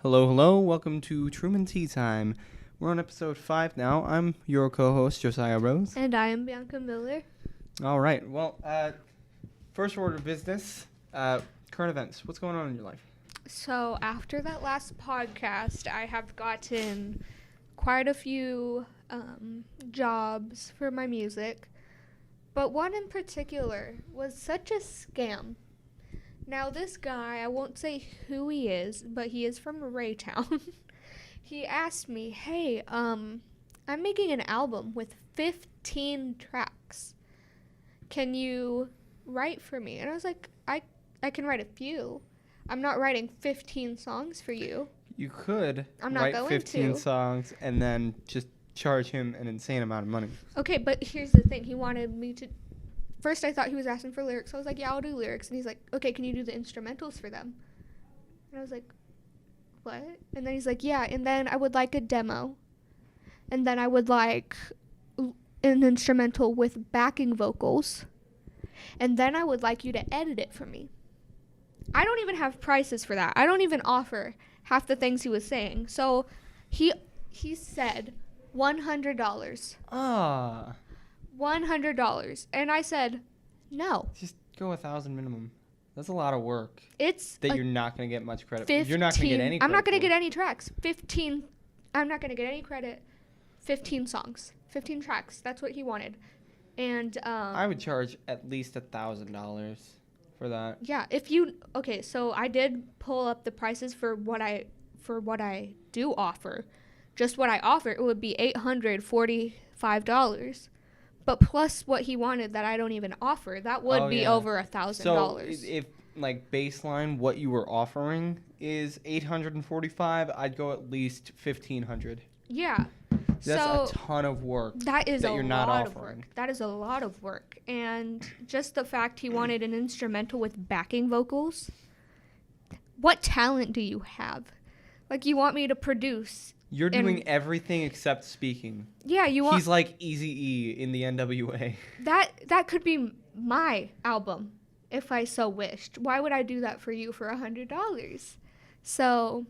Hello, hello. Welcome to Truman Tea Time. We're on episode 5 now. I'm your co-host, Josiah Rose. And I am Bianca Miller. All right. Well, first order of business, current events. What's going on in your life? So after that last podcast, I have gotten quite a few jobs for my music. But one in particular was such a scam. Now this guy, I won't say who he is, but he is from Raytown. He asked me, hey, I'm making an album with 15 tracks. Can you write for me? And I was like, I can write a few. I'm not writing 15 songs for you. You could I'm not write going 15 to. songs and then just charge him an insane amount of money. Okay, but here's the thing. He wanted me to... First, I thought he was asking for lyrics. I was like, yeah, I'll do lyrics. And he's like, okay, can you do the instrumentals for them? And I was like, what? And then he's like, yeah, and then I would like a demo. And then I would like an instrumental with backing vocals. And then I would like you to edit it for me. I don't even have prices for that. I don't even offer half the things he was saying. So he said $100. Ah. $100. And I said, no. Just go 1,000 minimum. That's a lot of work. It's that you're not going to get much credit. 15, you're not going to get any credit. I'm not going to get any tracks. 15. I'm not going to get any credit. 15 songs. 15 tracks. That's what he wanted. And I would charge at least $1,000 for that. Yeah, if you okay, so I did pull up the prices for what I do offer. Just what I offer, it would be $845. But plus what he wanted that I don't even offer, that would be over $1,000. So if like baseline what you were offering is $845, I'd go at least $1,500. Yeah. That's a ton of work. That is that a you're not lot offering. of work. That is a lot of work. And just the fact he wanted an instrumental with backing vocals. What talent do you have? Like, you want me to produce. You're doing everything except speaking. Yeah, you want. He's like Eazy-E in the NWA. That could be my album if I so wished. Why would I do that for you for $100? So,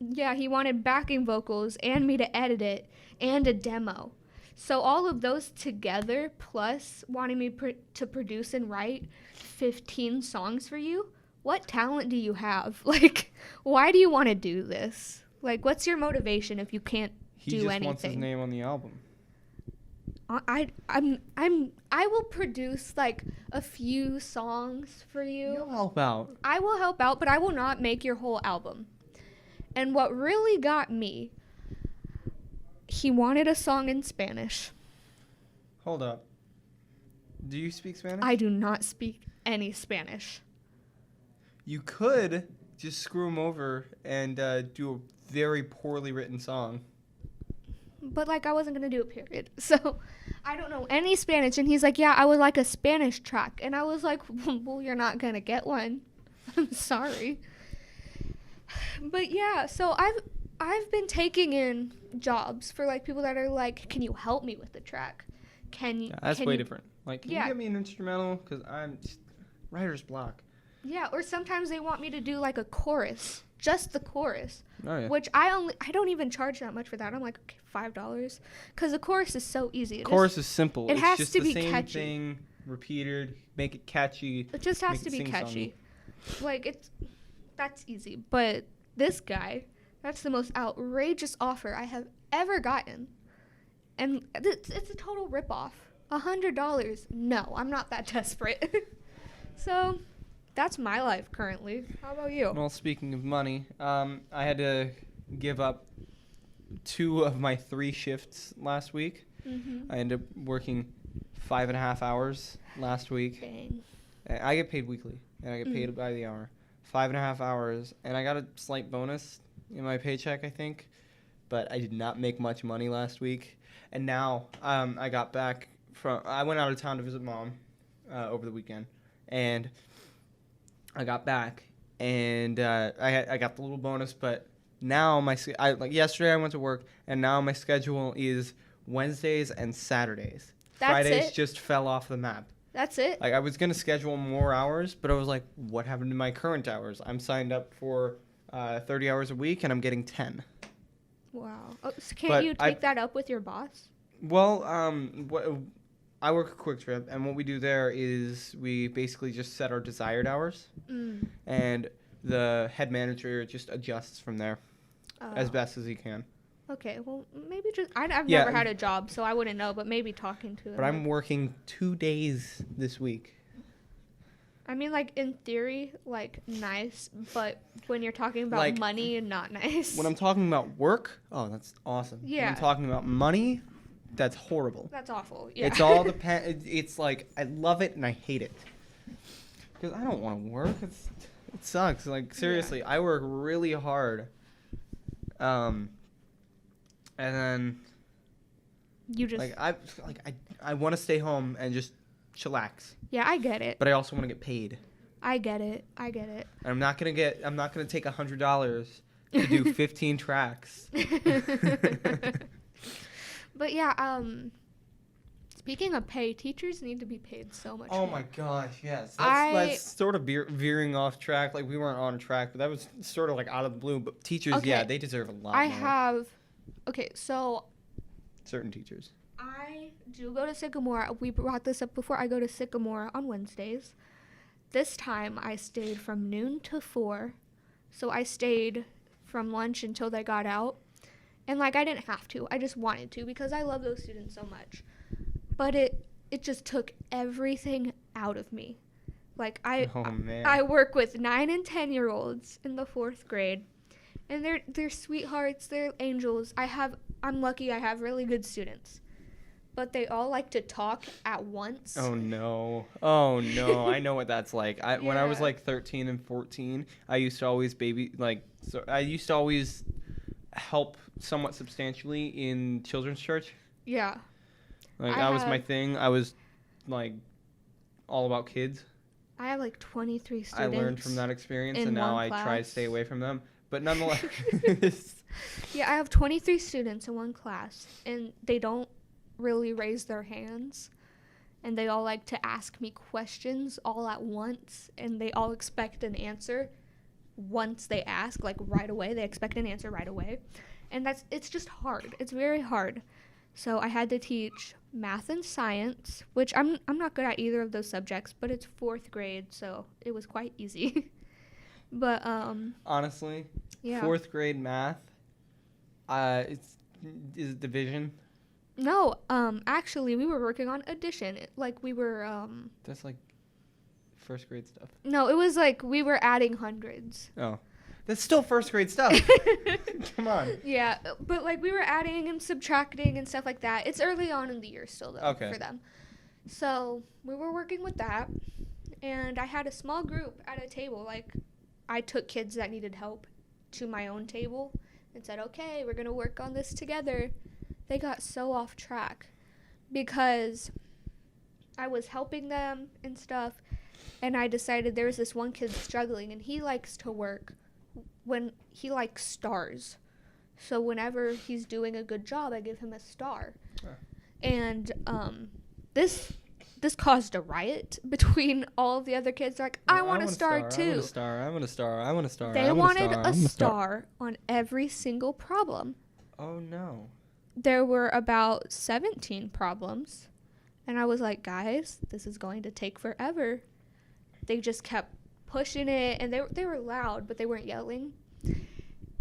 yeah, he wanted backing vocals and me to edit it and a demo. So all of those together, plus wanting me to produce and write 15 songs for you, what talent do you have? Like, why do you want to do this? Like, what's your motivation if you can't do anything? He just wants his name on the album. I will produce like a few songs for you. You'll help out. I will help out, but I will not make your whole album. And what really got me, he wanted a song in Spanish. Hold up. Do you speak Spanish? I do not speak any Spanish. You could just screw him over and do a very poorly written song. But, like, I wasn't going to do it, period. So, I don't know any Spanish. And he's like, yeah, I would like a Spanish track. And I was like, well, you're not going to get one. I'm sorry. But, yeah, so I've been taking in jobs for, like, people that are like, can you help me with the track? That's way different. Like, can you Yeah. get me an instrumental? Because I'm just writer's block. Yeah, or sometimes they want me to do, like, a chorus. Just the chorus. Oh, yeah. Which I don't even charge that much for that. I'm like, okay, $5. Because the chorus is so easy. Chorus is simple. It has just to the be same catchy. thing repeated. Make it catchy. It just has make to it be sing-songy. catchy. Like, that's easy. But this guy, that's the most outrageous offer I have ever gotten. And it's a total ripoff. $100. No, I'm not that desperate. So, that's my life currently. How about you? Well, speaking of money, I had to give up 2 of my 3 shifts last week. Mm-hmm. I ended up working 5.5 hours last week. Dang. I get paid weekly, and I get paid by the hour. 5.5 hours, and I got a slight bonus in my paycheck, I think. But I did not make much money last week. And now I got back I went out of town to visit Mom over the weekend. And I got back, and I got the little bonus, but now yesterday I went to work, and now my schedule is Wednesdays and Saturdays. That's Fridays it? just fell off the map. That's it? Like, I was going to schedule more hours, but I was like, what happened to my current hours? I'm signed up for 30 hours a week, and I'm getting 10. Wow. Oh, so can't But you take that up with your boss? Well, I work at Quick Trip, and what we do there is we basically just set our desired hours, and the head manager just adjusts from there as best as he can. Okay, well, maybe just... I've never had a job, so I wouldn't know, but maybe talking to him. But I'm working 2 days this week. I mean, like, in theory, like, nice, but when you're talking about Like, money, not nice. When I'm talking about work, oh, that's awesome. Yeah. When I'm talking about money, that's horrible. That's awful, yeah. It's all it's like, I love it and I hate it. Because I don't want to work. It sucks. Like, seriously, I work really hard. And then... You just... I want to stay home and just chillax. Yeah, I get it. But I also want to get paid. I get it. And I'm not gonna take $100 to do 15 tracks. But yeah, speaking of pay, teachers need to be paid so much more. My gosh, yes. That's sort of veering off track. Like, we weren't on track, but that was sort of like out of the blue. But teachers, yeah, they deserve a lot more. So Certain teachers. I do go to Sycamore. We brought this up before. I go to Sycamore on Wednesdays. This time I stayed from noon to 4. So I stayed from lunch until they got out. And, like, I didn't have to. I just wanted to because I love those students so much. But it just took everything out of me. Like, I work with 9 and 10-year-olds in the 4th grade. And they're sweethearts. They're angels. I'm lucky I have really good students. But they all like to talk at once. Oh no. I know what that's like. When I was like 13 and 14, I used to always I used to always help somewhat substantially in children's church. Yeah. Like, that was my thing. I was like all about kids. I have like 23 students. I learned from that experience, and now I try to stay away from them. But nonetheless. Yeah, I have 23 students in one class, and they don't really raise their hands, and they all like to ask me questions all at once, and they all expect an answer once they ask, like right away. They expect an answer right away, and it's just hard. It's very hard. So I had to teach math and science, which I'm not good at either of those subjects, but it's 4th grade, so it was quite easy. But honestly, yeah. 4th grade math, is it division? No, actually, we were working on addition. We were, That's like 1st grade stuff. No, it was like we were adding hundreds. Oh. That's still 1st grade stuff. Come on. Yeah, but like we were adding and subtracting and stuff like that. It's early on in the year still, though, for them. So we were working with that, and I had a small group at a table. Like, I took kids that needed help to my own table and said, okay, we're going to work on this together. They got so off track because I was helping them and stuff, and I decided there was this one kid struggling, and he likes to work when he likes stars. So whenever he's doing a good job, I give him a star. And this caused a riot between all of the other kids. They're like, I want a star too. I want a star. They wanted a star on every single problem. Oh no. There were about 17 problems, and I was like, guys, this is going to take forever. They just kept pushing it, and they were loud, but they weren't yelling.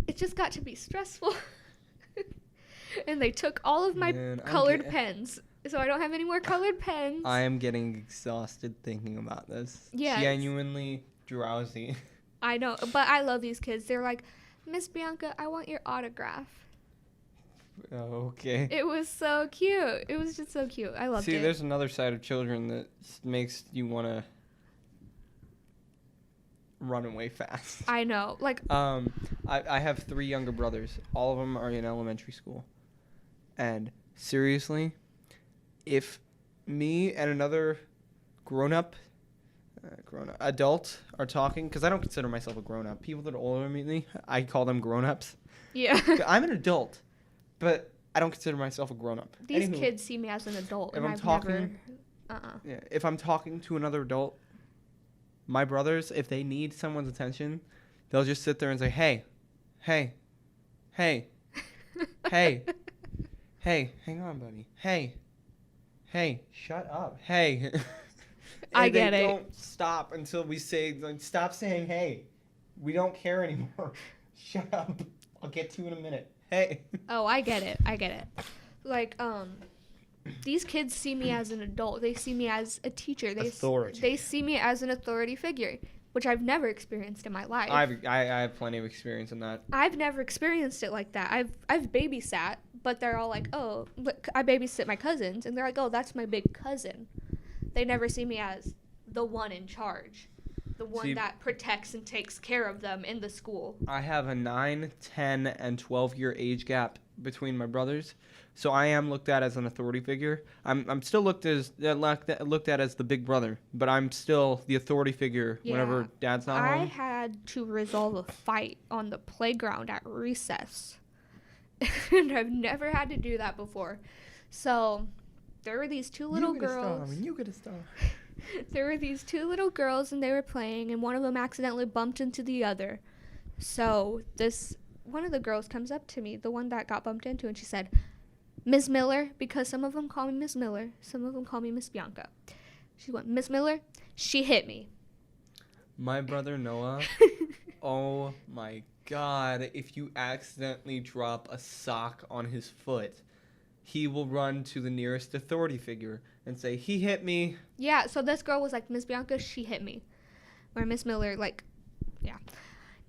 It just got to be stressful. And they took all of my colored pens, so I don't have any more colored pens. I am getting exhausted thinking about this. Yeah, genuinely drowsy. I know, but I love these kids. They're like, Miss Bianca, I want your autograph. Oh, okay. It was so cute. It was just so cute. I loved it. See, there's another side of children that makes you want to run away fast. I know. Like, I have 3 younger brothers. All of them are in elementary school. And seriously, if me and another grown-up adult are talking, because I don't consider myself a grown-up. People that are older than me, I call them grown-ups. Yeah. I'm an adult. But I don't consider myself a grown-up. These kids see me as an adult. If I'm talking to another adult, my brothers, if they need someone's attention, they'll just sit there and say, hey, hey, hey, hey, hey, hang on, buddy. Hey, shut up. Hey. I get they it. don't stop until we say, like, stop saying hey. We don't care anymore. Shut up. I'll get to you in a minute. Hey. Oh, I get it. Like, these kids see me as an adult. They see me as a teacher. They see me as an authority figure, which I've never experienced in my life. I have plenty of experience in that. I've never experienced it like that. I've babysat, but they're all like, oh, look, I babysit my cousins, and they're like, oh, that's my big cousin. They never see me as the one in charge, the one that protects and takes care of them in the school. I have a 9, 10, and 12-year age gap between my brothers, so I am looked at as an authority figure. I'm still looked at as the big brother, but I'm still the authority figure whenever Dad's not home. I had to resolve a fight on the playground at recess, and I've never had to do that before. So there were these two little girls. You could have stopped. There were these two little girls, and they were playing, and one of them accidentally bumped into the other. So one of the girls comes up to me, the one that got bumped into, and she said, Miss Miller, because some of them call me Miss Miller, some of them call me Miss Bianca. She went, Miss Miller, she hit me. My brother Noah, oh my God, if you accidentally drop a sock on his foot, he will run to the nearest authority figure and say, he hit me. Yeah, so this girl was like, Miss Bianca, she hit me. Or Miss Miller, like, yeah.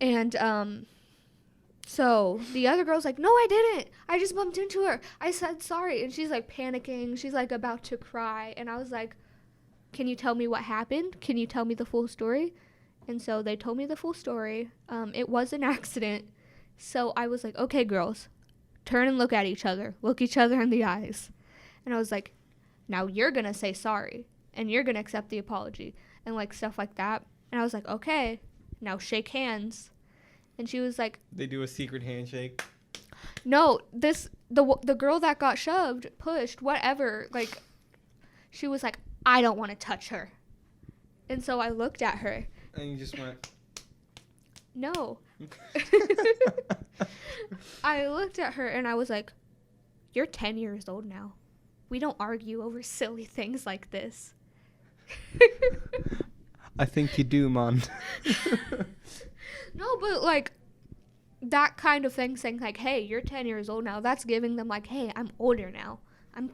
And, so the other girl's like, no, I didn't. I just bumped into her. I said sorry. And she's like panicking. She's like about to cry. And I was like, can you tell me what happened? Can you tell me the full story? And so they told me the full story. It was an accident. So I was like, okay, girls, turn and look at each other. Look each other in the eyes. And I was like, now you're going to say sorry. And you're going to accept the apology. And like stuff like that. And I was like, okay, now shake hands. And she was like, they do a secret handshake. No, the girl that got shoved, pushed, whatever, like, she was like, I don't want to touch her. And so I looked at her. And you just went, no. I looked at her and I was like, you're 10 years old now. We don't argue over silly things like this. I think you do, Mom. No, but like that kind of thing, saying like, hey, you're 10 years old now, that's giving them like, hey, I'm older now. I'm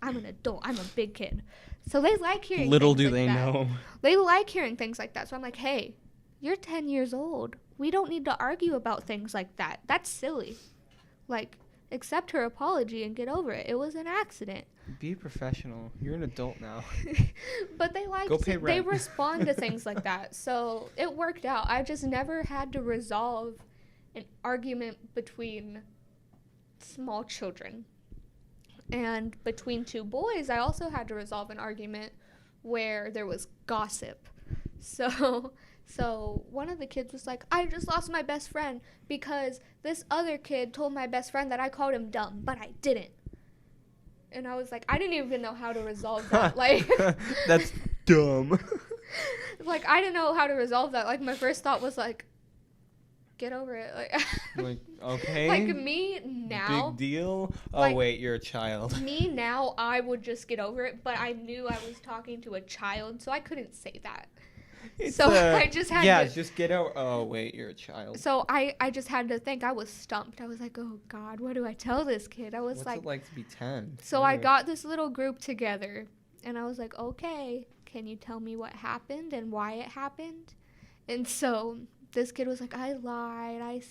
an adult. I'm a big kid. So they like hearing little things do they like that. know. They like hearing things like that. So I'm like, hey, you're 10 years old. We don't need to argue about things like that. That's silly. Like, accept her apology and get over it. It was an accident. Be professional. You're an adult now. But they like they respond to things like that. So it worked out. I just never had to resolve an argument between small children. And between two boys, I also had to resolve an argument where there was gossip. So one of the kids was like, I just lost my best friend because this other kid told my best friend that I called him dumb, but I didn't. And I was like, I didn't even know how to resolve that. Like, that's dumb. Like, I didn't know how to resolve that. Like, my first thought was like, get over it. Like okay. Like me now. Big deal. Oh like, wait, you're a child. Me now, I would just get over it. But I knew I was talking to a child, so I couldn't say that. I just had to. Just get over. Oh wait, you're a child. So I just had to think. I was stumped. I was like, oh God, what do I tell this kid? I was What's like, it like to be 10? So I got this little group together, and I was like, okay, can you tell me what happened and why it happened? And so this kid was like, I lied.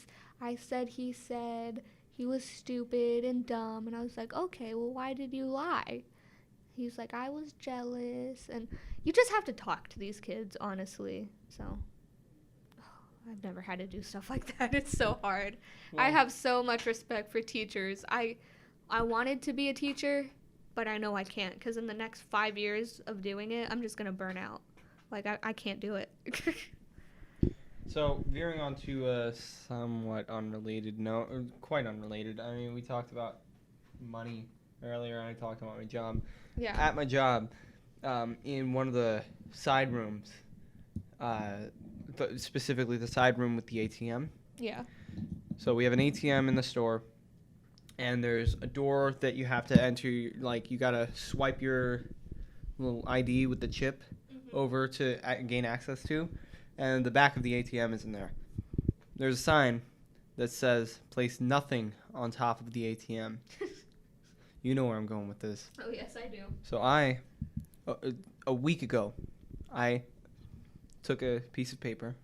I said he said he was stupid and dumb. And I was like, okay, well, why did you lie? He was like, I was jealous. And you just have to talk to these kids, honestly. So I've never had to do stuff like that. It's so hard. Well, I have so much respect for teachers. I wanted to be a teacher, but I know I can't, because in the next 5 years of doing it, I'm just going to burn out. Like, I can't do it. So, veering on to a somewhat unrelated note, or quite unrelated. I mean, we talked about money earlier, and I talked about my job. Yeah. At my job, in one of the side rooms, specifically the side room with the ATM. Yeah. So we have an ATM in the store, and there's a door that you have to enter. Like, you gotta swipe your little ID with the chip over to gain access to, and the back of the ATM is in there. There's a sign that says, "Place nothing on top of the ATM." You know where I'm going with this. Oh, yes, I do. So a week ago, I took a piece of paper.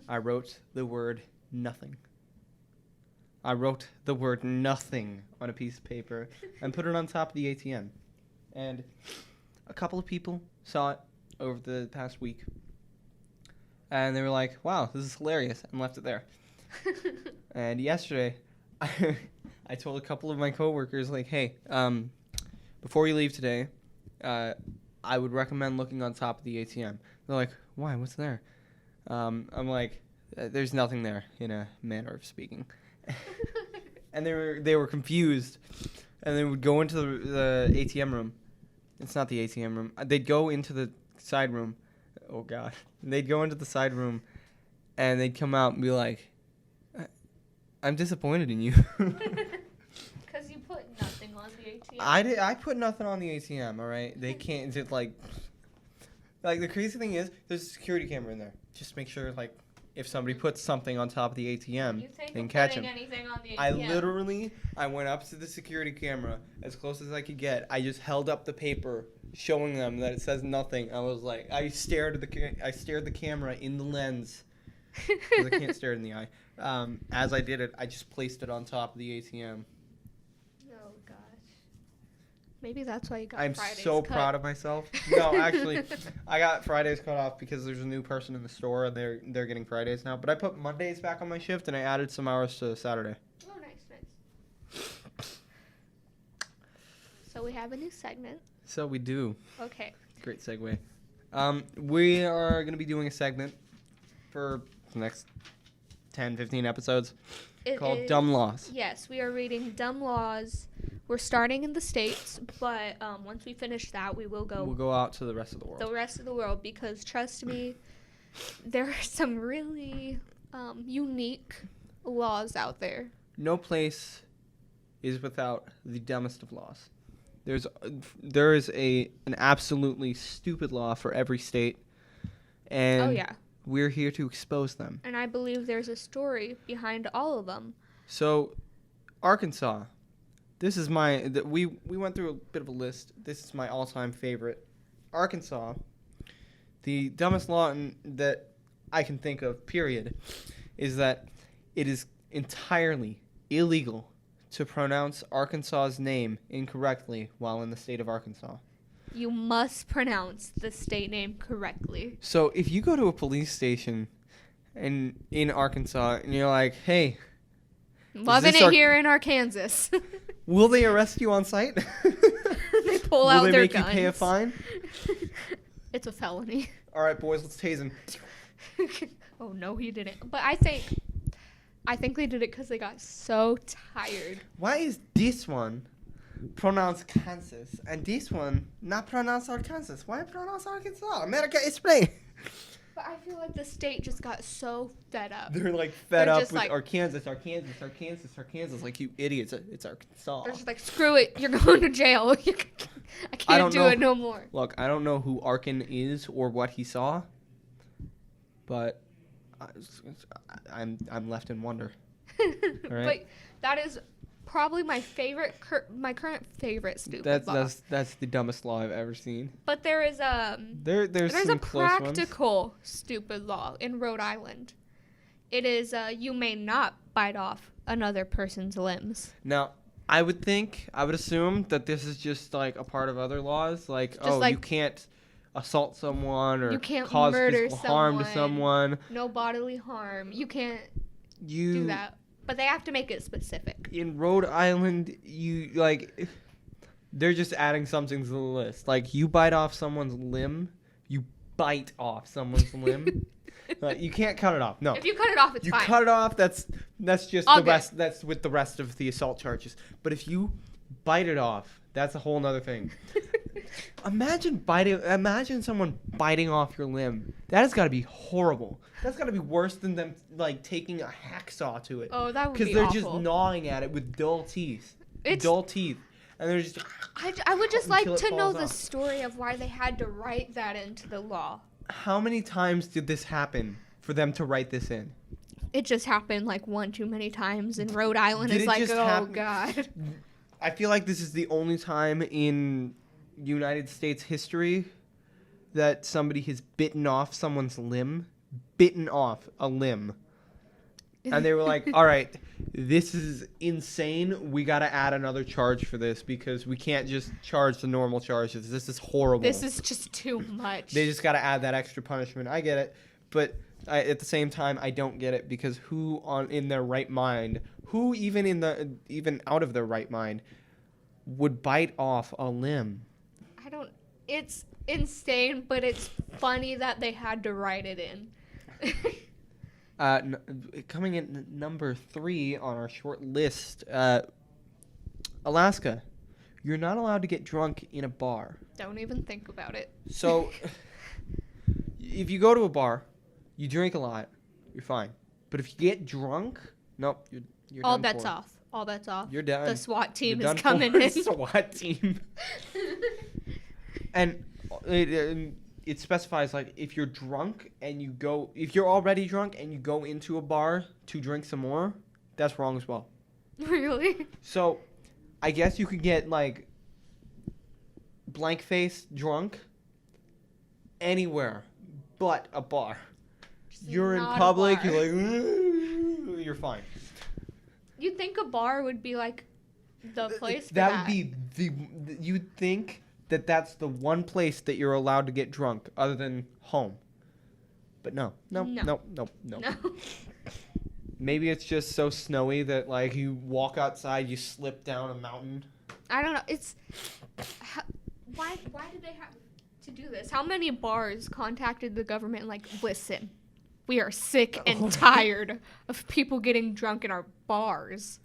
I wrote the word nothing. I wrote the word nothing on a piece of paper and put it on top of the ATM. And a couple of people saw it over the past week. And they were like, "Wow, this is hilarious," and left it there. And yesterday, I told a couple of my coworkers, like, "Hey, before you leave today, I would recommend looking on top of the ATM." They're like, "Why? What's there?" I'm like, "There's nothing there," in a manner of speaking. And they were confused, and they would go into the ATM room. It's not the ATM room. They'd go into the side room. Oh God! They'd go into the side room, and they'd come out and be like, "I'm disappointed in you." Because you put nothing on the ATM. I put nothing on the ATM. All right, they can't just like the crazy thing is there's a security camera in there. Just make sure if somebody puts something on top of the ATM, they can catch them. Anything on the ATM. I went up to the security camera as close as I could get. I just held up the paper, showing them that it says nothing. I was like, I stared the camera in the lens because I can't stare it in the eye. As I did it, I just placed it on top of the ATM. Oh gosh. Maybe that's why you got I'm Friday's so cut. proud of myself. No, actually, I got Fridays cut off because there's a new person in the store and they're getting Fridays now. But I put Mondays back on my shift and I added some hours to Saturday. Oh, nice. So we have a new segment. So we do. Okay. Great segue. We are going to be doing a segment for the next 10, 15 episodes called Dumb Laws. Yes, we are reading Dumb Laws. We're starting in the States, but once we finish that, we'll go out to the rest of the world. The rest of the world, because trust me, there are some really unique laws out there. No place is without the dumbest of laws. There is an absolutely stupid law for every state, and we're here to expose them. And I believe there's a story behind all of them. So, Arkansas. This is we went through a bit of a list. This is my all-time favorite. Arkansas. The dumbest law that I can think of, period, is that it is entirely illegal to pronounce Arkansas's name incorrectly while in the state of Arkansas. You must pronounce the state name correctly. So if you go to a police station in Arkansas and you're like, "Hey, loving it here in Arkansas," will they arrest you on site? They pull out their guns. Will they make you pay a fine? It's a felony. All right, boys, let's tase him. Oh no, he didn't. But I think they did it because they got so tired. Why is this one pronounced Kansas and this one not pronounced Arkansas? Why pronounce Arkansas? America, explain. But I feel like the state just got so fed up. They're fed up with Arkansas. Like, you idiots, it's Arkansas. They're just like, screw it, you're going to jail. I can't do it no more. Look, I don't know who Arkin is or what he saw, but I'm left in wonder. But Right? that is probably my current favorite stupid law. That's the dumbest law I've ever seen. But there is there's a some close practical stupid law in Rhode Island. It is you may not bite off another person's limbs. Now, I would assume that this is just a part of other laws, you can't assault someone or you can't cause murder physical harm to someone. No bodily harm. You can't do that. But they have to make it specific. In Rhode Island, they're just adding something to the list. You bite off someone's limb, you bite off someone's limb. You can't cut it off. No. If you cut it off, it's fine. You cut it off, that's just the rest. That's with the rest of the assault charges. But if you bite it off, that's a whole nother thing. Imagine someone biting off your limb. That has got to be horrible. That's got to be worse than them like taking a hacksaw to it. Oh, that would be Because they're awful. just gnawing at it with dull teeth. And they're just. I would just like to know the off. story of why they had to write that into the law. How many times did this happen for them to write this in? It just happened like one too many times, and Rhode Island Did is it like, just oh happen- god. I feel like this is the only time in United States history that somebody has bitten off someone's limb. Bitten off a limb. And they were like, all right, this is insane. We got to add another charge for this because we can't just charge the normal charges. This is horrible. This is just too much. They just got to add that extra punishment. I get it. But at the same time, I don't get it because who in their right mind, who even out of their right mind would bite off a limb? It's insane, but it's funny that they had to write it in. Coming in number 3 on our short list, Alaska. You're not allowed to get drunk in a bar. Don't even think about it. So, if you go to a bar, you drink a lot, you're fine. But if you get drunk, nope, you're All done bets for. off. All bets off. You're done. The SWAT team You're is done coming for. in. SWAT team. And it specifies like if you're already drunk and you go into a bar to drink some more, that's wrong as well. Really? So, I guess you could get like blank face drunk anywhere but a bar. You're in Not a public, bar. you're like, "Ooh," you're fine. You'd think a bar would be like the place for That that. would be you'd think that that's the one place that you're allowed to get drunk other than home. But no. No. No. Maybe it's just so snowy that like you walk outside, you slip down a mountain. I don't know. Why did they have to do this? How many bars contacted the government like, listen, we are sick and tired of people getting drunk in our bars.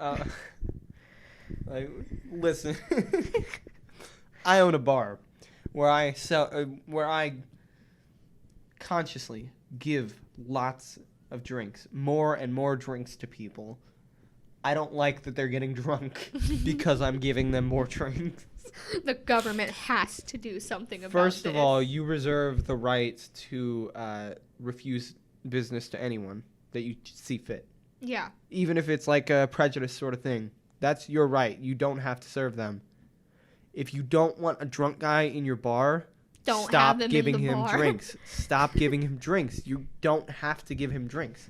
Like, listen, I own a bar where I consciously give lots of drinks, more and more drinks to people. I don't like that they're getting drunk because I'm giving them more drinks. The government has to do something about First this. of all, you reserve the right to refuse business to anyone that you see fit. Yeah. Even if it's like a prejudice sort of thing. That's your right. You don't have to serve them. If you don't want a drunk guy in your bar, Don't stop have him giving in the him bar. drinks. Stop giving him drinks. You don't have to give him drinks.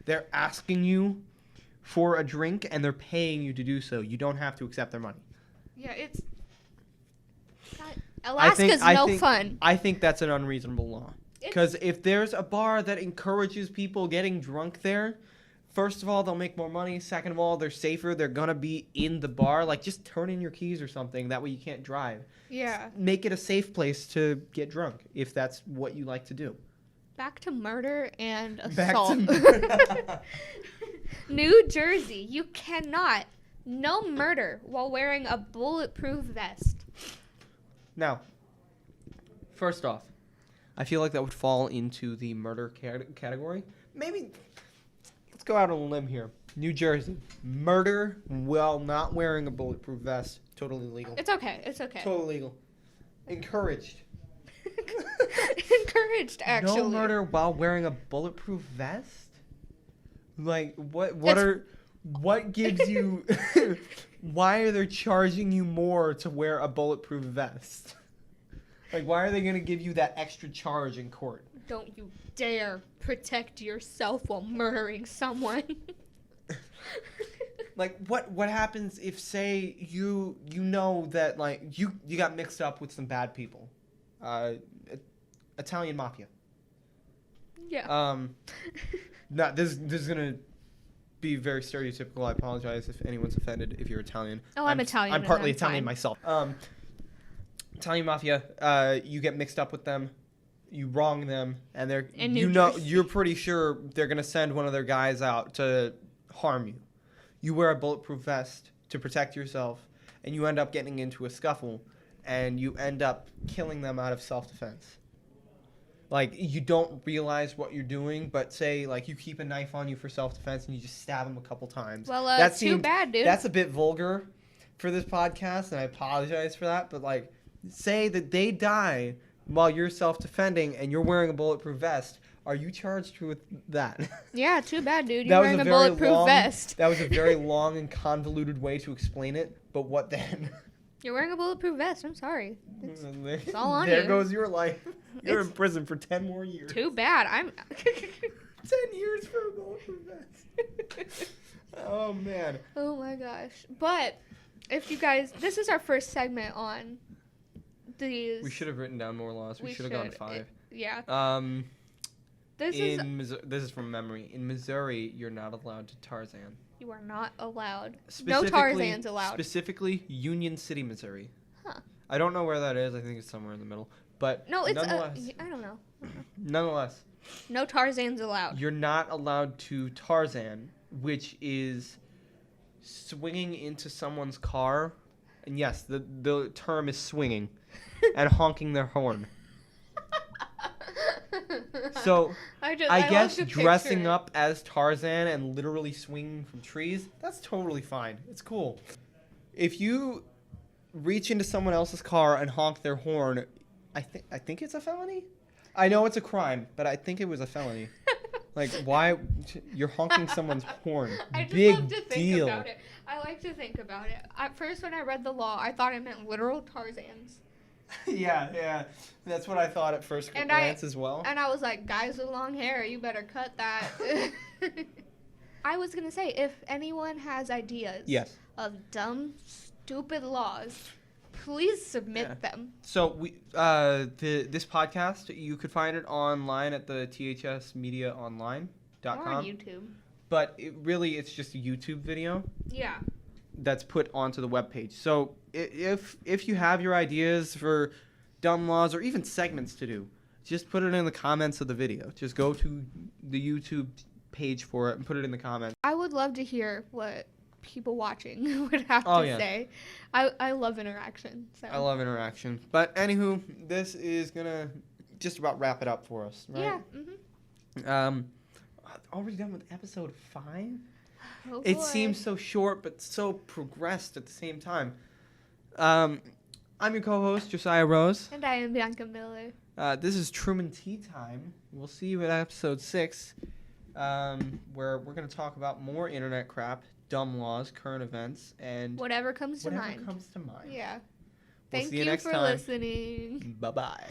They're asking you for a drink and they're paying you to do so. You don't have to accept their money. Yeah, it's... Alaska's no fun. I think that's an unreasonable law. Because if there's a bar that encourages people getting drunk there, first of all, they'll make more money. Second of all, they're safer. They're going to be in the bar. Like, just turn in your keys or something. That way you can't drive. Yeah. Make it a safe place to get drunk, if that's what you like to do. Back to murder and Back to assault. murder. New Jersey, you cannot. No murder while wearing a bulletproof vest. Now, first off, I feel like that would fall into the murder category. Maybe, let's go out on a limb here. New Jersey, murder while not wearing a bulletproof vest, totally legal. It's okay. It's okay. Totally legal. Encouraged. Encouraged, actually. No murder while wearing a bulletproof vest? Like, what gives you... Why are they charging you more to wear a bulletproof vest? Like, why are they going to give you that extra charge in court? Don't you dare protect yourself while murdering someone. Like, what happens if, say, you know that, like, you got mixed up with some bad people? Italian mafia. Yeah. This is going to be very stereotypical. I apologize if anyone's offended if you're Italian. Oh, I'm Italian. I'm partly and I'm Italian fine. myself. Italian mafia, you get mixed up with them, you wrong them, and you're pretty sure they're going to send one of their guys out to harm you. You wear a bulletproof vest to protect yourself, and you end up getting into a scuffle, and you end up killing them out of self-defense. Like, you don't realize what you're doing, but say, like, you keep a knife on you for self-defense and you just stab them a couple times. Well, that's too bad, dude. That's a bit vulgar for this podcast, and I apologize for that. But, like, say that they die while you're self-defending and you're wearing a bulletproof vest. Are you charged with that? Yeah, too bad, dude. You're wearing a bulletproof vest. That was a very long and convoluted way to explain it, but what then? You're wearing a bulletproof vest. I'm sorry. It's all on There you. goes your life. You're in prison for 10 more years. Too bad. 10 years for a bulletproof vest. Oh, man. Oh, my gosh. But if you guys... This is our first segment on these... We should have written down more laws. We should have gone 5. Yeah. This is from memory. In Missouri, you're not allowed to Tarzan. You are not allowed. No Tarzans allowed. Specifically, Union City, Missouri. Huh. I don't know where that is. I think it's somewhere in the middle. But no, it's nonetheless, I don't know. Nonetheless, no Tarzans allowed. You're not allowed to Tarzan, which is swinging into someone's car. And yes, the term is swinging and honking their horn. So, I guess dressing up as Tarzan and literally swinging from trees, that's totally fine. It's cool. If you reach into someone else's car and honk their horn, I think it's a felony? I know it's a crime, but I think it was a felony. Like, why? You're honking someone's horn. I just Big love to think deal. about it. I like to think about it. At first, when I read the law, I thought it meant literal Tarzans. Yeah. That's what I thought at first glance as well. And I was like, guys with long hair, you better cut that. I was going to say, if anyone has ideas of dumb, stupid laws, please submit them. So this podcast, you could find it online at the thsmediaonline.com. Or on YouTube. But it's just a YouTube video. Yeah. That's put onto the webpage. So if you have your ideas for dumb laws or even segments to do, just put it in the comments of the video. Just go to the YouTube page for it and put it in the comments. I would love to hear what people watching would have to say. I love interaction. So. I love interaction. But anywho, this is going to just about wrap it up for us, right? Yeah. Mm-hmm. Already done with episode 5? Oh, it boy. seems so short, but so progressed at the same time. I'm your co-host, Josiah Rose. And I am Bianca Miller. This is Truman Tea Time. We'll see you at episode 6, where we're going to talk about more internet crap, dumb laws, current events, and whatever comes to mind. Yeah. Thank you for listening. Bye-bye.